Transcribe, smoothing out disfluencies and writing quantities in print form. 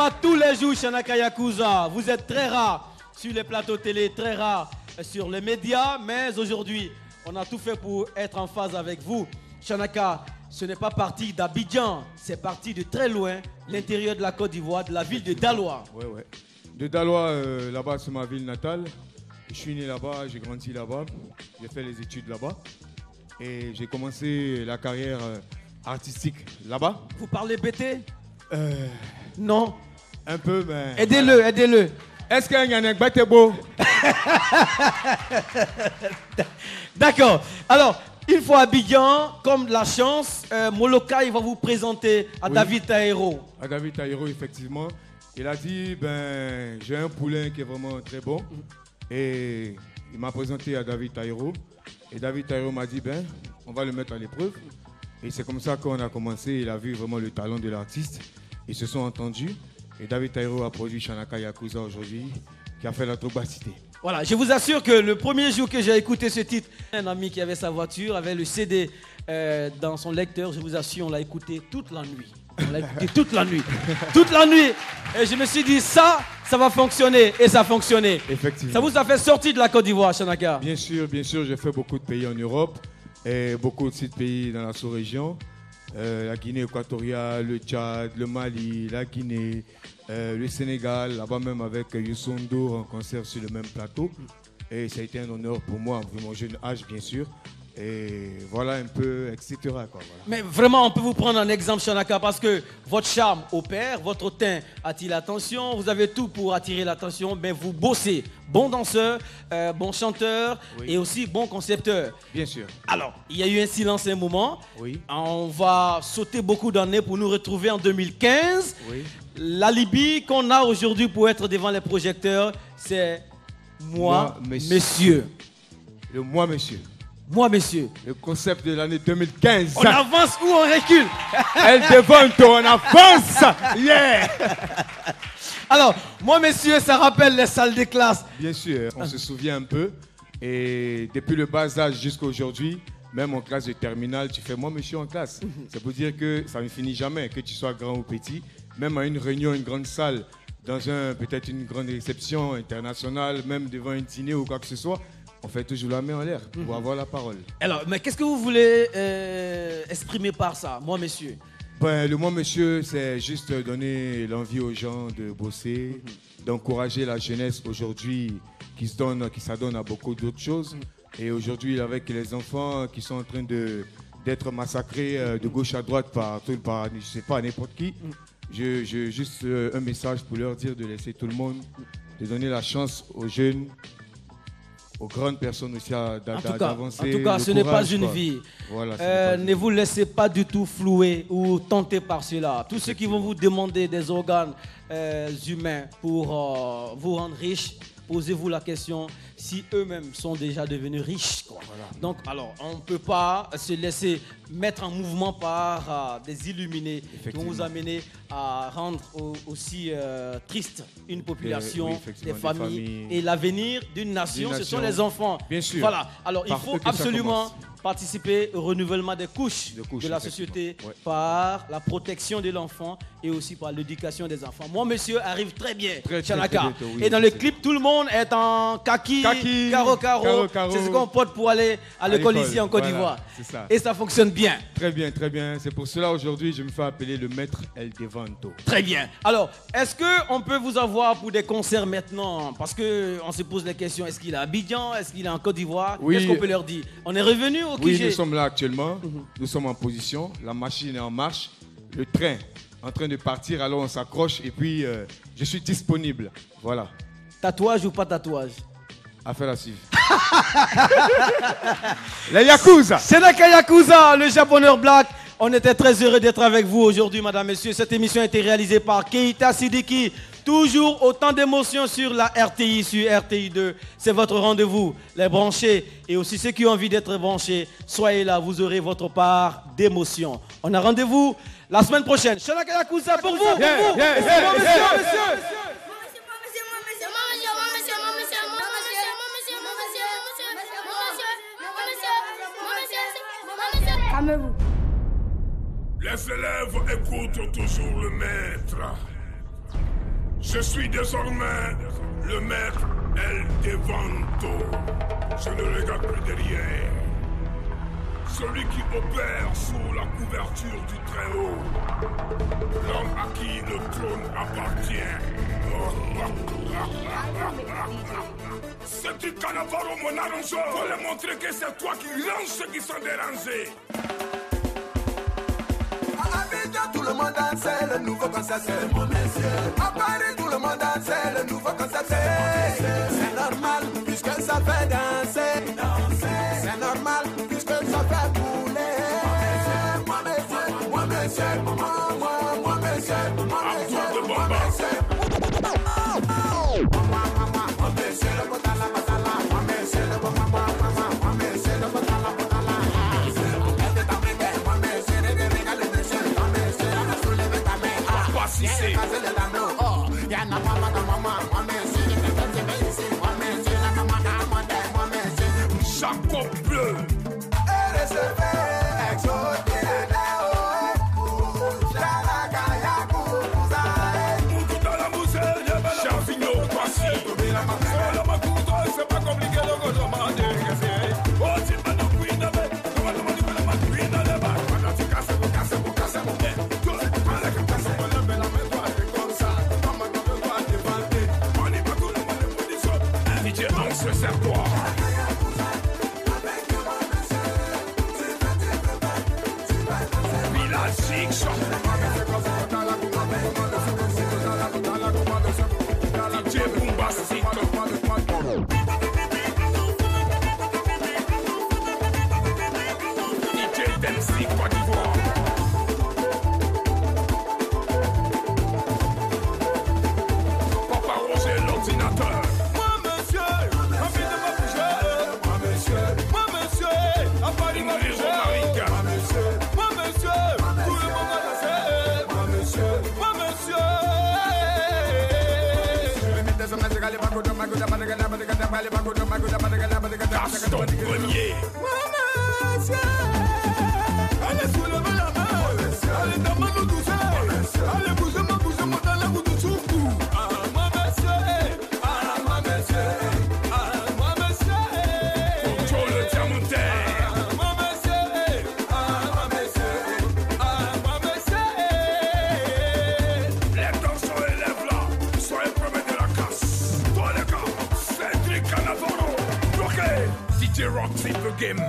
pas tous les jours, Shanaka Yakuza. Vous êtes très rare sur les plateaux télé, très rare sur les médias, mais aujourd'hui, on a tout fait pour être en phase avec vous. Shanaka, ce n'est pas parti d'Abidjan, c'est parti de très loin, l'intérieur de la Côte d'Ivoire, de la ville de Daloa. Ouais. De Daloa, là-bas, c'est ma ville natale. Je suis né là-bas, j'ai grandi là-bas, j'ai fait les études là-bas. Et j'ai commencé la carrière artistique là-bas. Vous parlez BT? Non. Un peu, mais... Aidez-le, aidez-le. Est-ce qu'il y a un BT beau? D'accord. Alors, une fois à Abidjan, comme de la chance, Moloka, il va vous présenter à David Taïro. À David Taïro, effectivement. Il a dit, j'ai un poulain qui est vraiment très bon. Et il m'a présenté à David Taïro. Et David Taïro m'a dit, on va le mettre à l'épreuve. Et c'est comme ça qu'on a commencé. Il a vu vraiment le talent de l'artiste. Ils se sont entendus. Et David Taïro a produit Shanaka Yakuza aujourd'hui, qui a fait la Trobacité. Voilà, je vous assure que le premier jour que j'ai écouté ce titre, un ami qui avait sa voiture, avait le CD dans son lecteur, je vous assure, on l'a écouté toute la nuit. On l'a écouté toute la nuit. Toute la nuit. Et je me suis dit, ça va fonctionner. Et ça a fonctionné. Effectivement. Ça vous a fait sortir de la Côte d'Ivoire, Shanaka? Bien sûr, j'ai fait beaucoup de pays en Europe et beaucoup aussi de pays dans la sous-région. La Guinée équatoriale, le Tchad, le Mali, la Guinée, le Sénégal, là-bas même avec Youssou N'Dour en concert sur le même plateau. Et ça a été un honneur pour moi, vu mon jeune âge bien sûr. Et voilà un peu, etc. Quoi, voilà. Mais vraiment, on peut vous prendre un exemple, Shanaka, parce que votre charme opère, votre teint attire l'attention, vous avez tout pour attirer l'attention, mais vous bossez. Bon danseur, bon chanteur et aussi bon concepteur. Bien sûr. Alors, il y a eu un silence un moment. Oui. On va sauter beaucoup d'années pour nous retrouver en 2015. Oui. L'alibi qu'on a aujourd'hui pour être devant les projecteurs, c'est moi, monsieur. Le moi, monsieur. Moi, monsieur. Le concept de l'année 2015. On avance ou on recule? Elle devant on avance. Yeah. Alors, moi, monsieur, ça rappelle les salles de classe. Bien sûr, on se souvient un peu. Et depuis le bas âge jusqu'à aujourd'hui, même en classe de terminale, tu fais moi, monsieur, en classe. Ça veut dire que ça ne finit jamais, que tu sois grand ou petit. Même à une réunion, une grande salle, dans peut-être une grande réception internationale, même devant un dîner ou quoi que ce soit, on fait toujours la main en l'air pour avoir la parole. Alors, mais qu'est-ce que vous voulez exprimer par ça, moi, monsieur? Le moi, monsieur, c'est juste donner l'envie aux gens de bosser, d'encourager la jeunesse aujourd'hui qui s'adonne à beaucoup d'autres choses. Et aujourd'hui, avec les enfants qui sont en train d'être massacrés de gauche à droite par je sais pas, n'importe qui, juste un message pour leur dire de laisser tout le monde, de donner la chance aux jeunes, aux grandes personnes aussi d'avancer. En tout cas, ce n'est pas une vie. Voilà, ne vous laissez pas du tout flouer ou tenter par cela. Tous ceux qui vont vous demander des organes humains pour vous rendre riche, posez-vous la question si eux-mêmes sont déjà devenus riches. Quoi. Voilà. Donc, alors, on ne peut pas se laisser mettre en mouvement par des illuminés qui vont vous amener à rendre aussi triste une population, des familles et l'avenir d'une nation. Ce sont les enfants. Bien sûr. Voilà. Alors, il faut absolument participer au renouvellement des couches de la société par la protection de l'enfant et aussi par l'éducation des enfants. Moi, monsieur, arrive très bien, Shanaka. Et dans le clip, tout le monde est en kaki, caro. C'est ce qu'on porte pour aller à l'école ici en Côte d'Ivoire. Et ça fonctionne bien. Très bien, très bien. C'est pour cela aujourd'hui, je me fais appeler le maître El Devanto. Très bien. Alors, est-ce qu'on peut vous avoir pour des concerts maintenant? Parce qu'on se pose la question, est-ce qu'il est à Abidjan? Est-ce qu'il est en Côte d'Ivoire? Qu'est-ce qu'on peut leur dire? On est revenu au QG? Oui, nous sommes là actuellement. Nous sommes en position. La machine est en marche. Le train en train de partir. Alors on s'accroche et puis je suis disponible. Voilà. Tatouage ou pas tatouage? Affaire à suivre. Les Yakuza. Shanaka Yakuza, le japoneur black. On était très heureux d'être avec vous aujourd'hui, madame, messieurs. Cette émission a été réalisée par Keita Sidiki. Toujours autant d'émotions sur la RTI, sur RTI2. C'est votre rendez-vous. Les branchés et aussi ceux qui ont envie d'être branchés, soyez là, vous aurez votre part d'émotion. On a rendez-vous la semaine prochaine. Shanaka Yakuza pour vous. Monsieur. Calmez-vous. Les élèves écoutent toujours le maître. Je suis désormais le maître El Devanto. Je ne regarde plus derrière. Celui qui opère sous la couverture du Très-Haut. L'homme à qui le trône appartient. C'est du Cannavaro, mon arrangeur. Faut leur montrer que c'est toi qui ranges ceux qui sont dérangés. À Abidjan, tout le monde danse, le nouveau concept, c'est mon monsieur. À Paris, tout le monde danse, le nouveau concept, c'est normal, puisque ça fait danser. C'est normal, puisque ça fait bouler. Moi, monsieur, moi, monsieur, moi, monsieur, moi, monsieur, moi, monsieur. Chaco bleu. C'est pas compliqué de demander. Oh, c'est pas nos queen avec. Comment se sert quoi? Village Chic DJ Bombastic DJ Dempsey Côte d'Ivoire. Papa Roger l'ordinateur. Gaston Grenier. Allez soulevez la main. Allez demande-nous tout ça. Allez bougez-moi dans la roue de Soukou. Ah moi monsieur. Ah moi monsieur. Ah moi monsieur. Contrôle le diamantaire. Ah moi monsieur. Ah moi monsieur. Ah moi monsieur. Les danseurs élèves là. Soyez premiers de la casse. Toi les gars. Cédric Cannavaro. DJ Roxy the game.